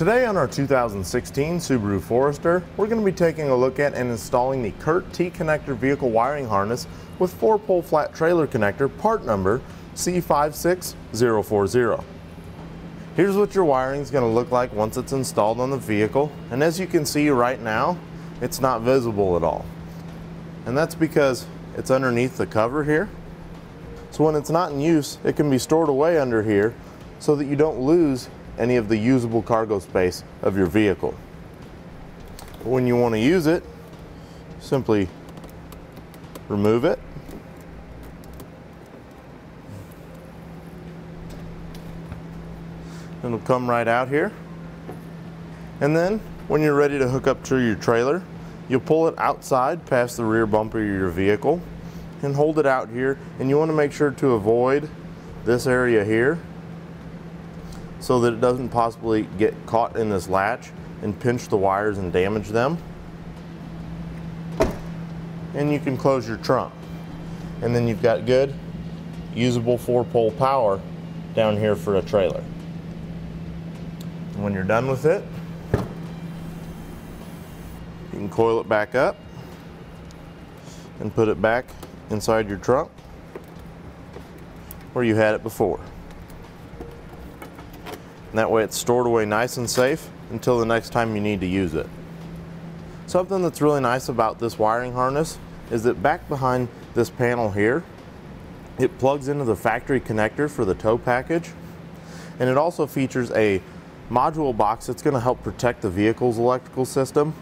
Today on our 2016 Subaru Forester, we're going to be taking a look at and installing the CURT T-Connector vehicle wiring harness with 4-pole flat trailer connector part number C56040. Here's what your wiring is going to look like once it's installed on the vehicle, and as you can see right now, it's not visible at all. And that's because it's underneath the cover here. So when it's not in use, it can be stored away under here so that you don't lose any of the usable cargo space of your vehicle. But when you want to use it, simply remove it. It'll come right out here. And then when you're ready to hook up to your trailer, you'll pull it outside past the rear bumper of your vehicle and hold it out here, and you want to make sure to avoid this area here so that it doesn't possibly get caught in this latch and pinch the wires and damage them. And you can close your trunk, and then you've got good usable 4-pole power down here for a trailer. And when you're done with it, you can coil it back up and put it back inside your trunk where you had it before. And that way it's stored away nice and safe until the next time you need to use it. Something that's really nice about this wiring harness is that back behind this panel here, it plugs into the factory connector for the tow package, and it also features a module box that's going to help protect the vehicle's electrical system.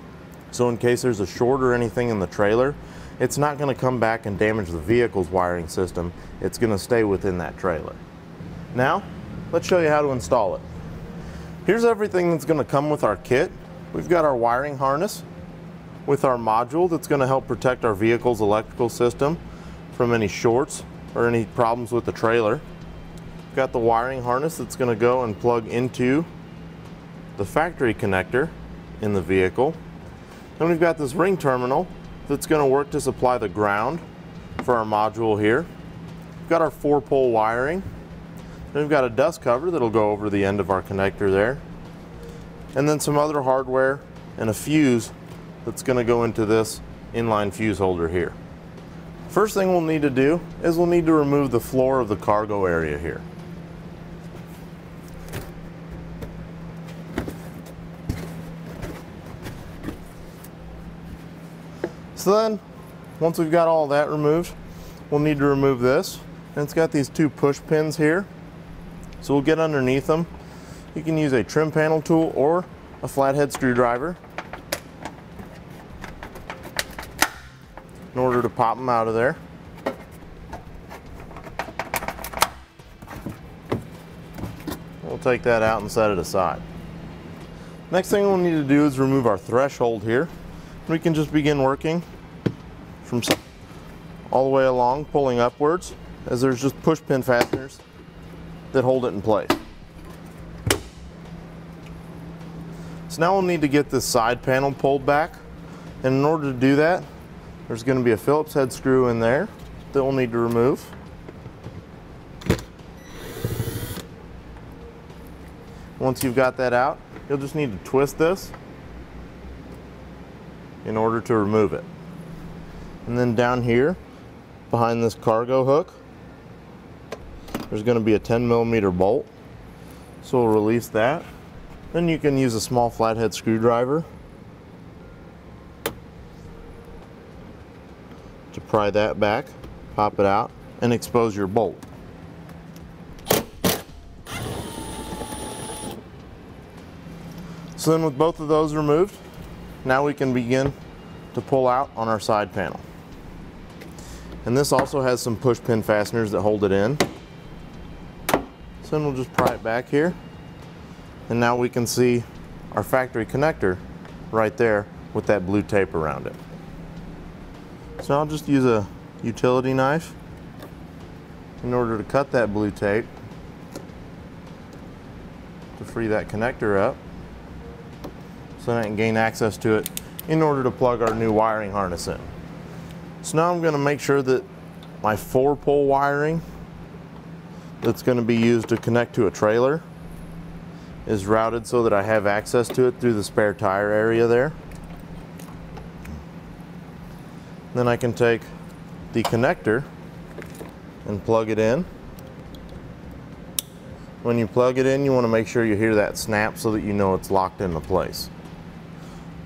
So in case there's a short or anything in the trailer, it's not going to come back and damage the vehicle's wiring system. It's going to stay within that trailer. Now, let's show you how to install it. Here's everything that's going to come with our kit. We've got our wiring harness with our module that's going to help protect our vehicle's electrical system from any shorts or any problems with the trailer. We've got the wiring harness that's going to go and plug into the factory connector in the vehicle. Then we've got this ring terminal that's going to work to supply the ground for our module here. We've got our 4-pole wiring. Then we've got a dust cover that'll go over the end of our connector there. And then some other hardware and a fuse that's going to go into this inline fuse holder here. First thing we'll need to do is we'll need to remove the floor of the cargo area here. So then, once we've got all that removed, we'll need to remove this. And it's got these 2 push pins here. So we'll get underneath them. You can use a trim panel tool or a flathead screwdriver in order to pop them out of there. We'll take that out and set it aside. Next thing we'll need to do is remove our threshold here. We can just begin working from all the way along, pulling upwards, as there's just push pin fasteners that hold it in place. So now we'll need to get this side panel pulled back, and in order to do that, there's going to be a Phillips head screw in there that we'll need to remove. Once you've got that out, you'll just need to twist this in order to remove it. And then down here behind this cargo hook, there's going to be a 10mm bolt. So we'll release that. Then you can use a small flathead screwdriver to pry that back, pop it out, and expose your bolt. So then with both of those removed, now we can begin to pull out on our side panel. And this also has some push pin fasteners that hold it in. So then we'll just pry it back here. And now we can see our factory connector right there with that blue tape around it. So I'll just use a utility knife in order to cut that blue tape to free that connector up so I can gain access to it in order to plug our new wiring harness in. So now I'm going to make sure that my 4-pole wiring that's going to be used to connect to a trailer is routed so that I have access to it through the spare tire area there. Then I can take the connector and plug it in. When you plug it in, you want to make sure you hear that snap so that you know it's locked into place.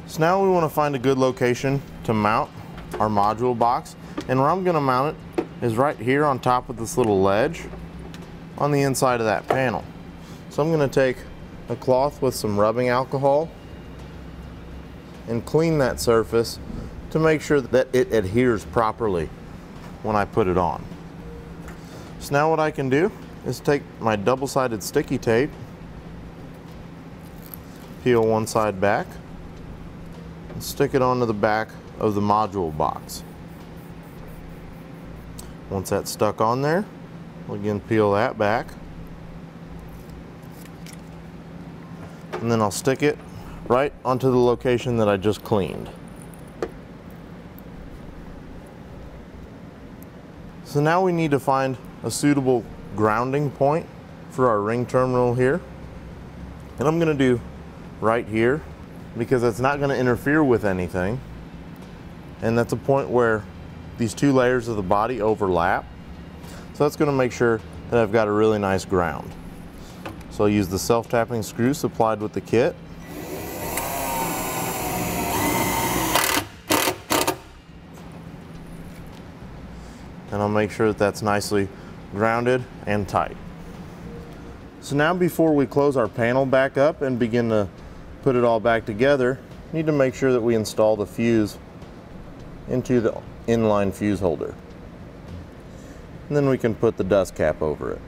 So now we want to find a good location to mount our module box, and where I'm going to mount it is right here on top of this little ledge on the inside of that panel. So I'm going to take a cloth with some rubbing alcohol and clean that surface to make sure that it adheres properly when I put it on. So now what I can do is take my double-sided sticky tape, peel one side back, and stick it onto the back of the module box. Once that's stuck on there, we'll again peel that back, and then I'll stick it right onto the location that I just cleaned. So now we need to find a suitable grounding point for our ring terminal here, and I'm going to do right here because it's not going to interfere with anything, and that's a point where these two layers of the body overlap, so that's going to make sure that I've got a really nice ground. So I'll use the self-tapping screw supplied with the kit, and I'll make sure that that's nicely grounded and tight. So now before we close our panel back up and begin to put it all back together, we need to make sure that we install the fuse into the inline fuse holder. And then we can put the dust cap over it.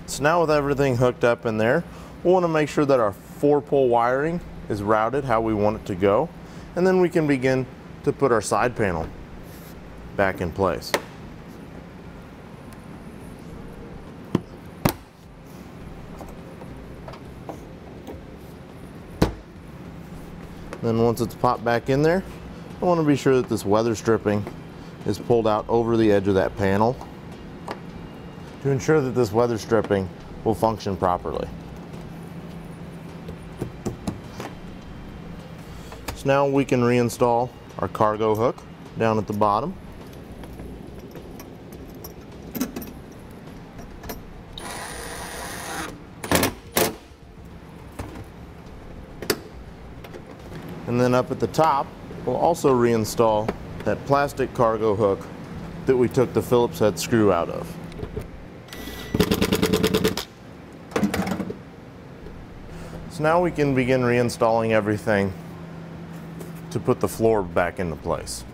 So now with everything hooked up in there, we want to make sure that our 4-pole wiring is routed how we want it to go, and then we can begin to put our side panel back in place. Then once it's popped back in there, I want to be sure that this weather stripping is pulled out over the edge of that panel to ensure that this weather stripping will function properly. So now we can reinstall our cargo hook down at the bottom. And then up at the top, we'll also reinstall that plastic cargo hook that we took the Phillips head screw out of. So now we can begin reinstalling everything to put the floor back into place.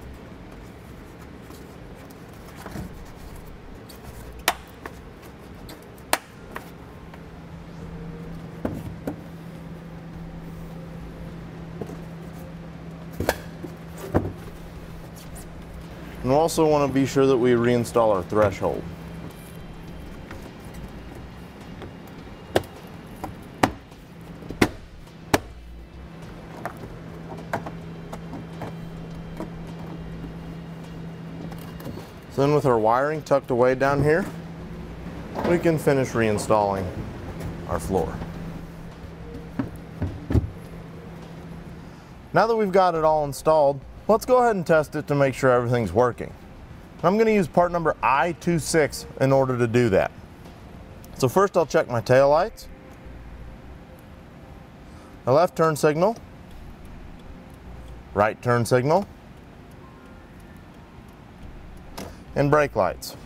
And we'll also want to be sure that we reinstall our threshold. So then with our wiring tucked away down here, we can finish reinstalling our floor. Now that we've got it all installed, let's go ahead and test it to make sure everything's working. I'm going to use part number I26 in order to do that. So first I'll check my tail lights, a left turn signal, right turn signal, and brake lights.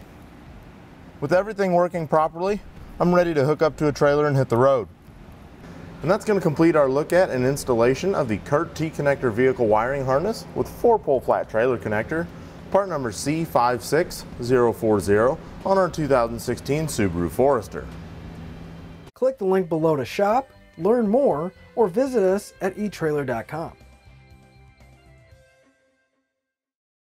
With everything working properly, I'm ready to hook up to a trailer and hit the road. And that's going to complete our look at and installation of the CURT T-Connector vehicle wiring harness with 4-pole flat trailer connector, part number C56040 on our 2016 Subaru Forester. Click the link below to shop, learn more, or visit us at etrailer.com.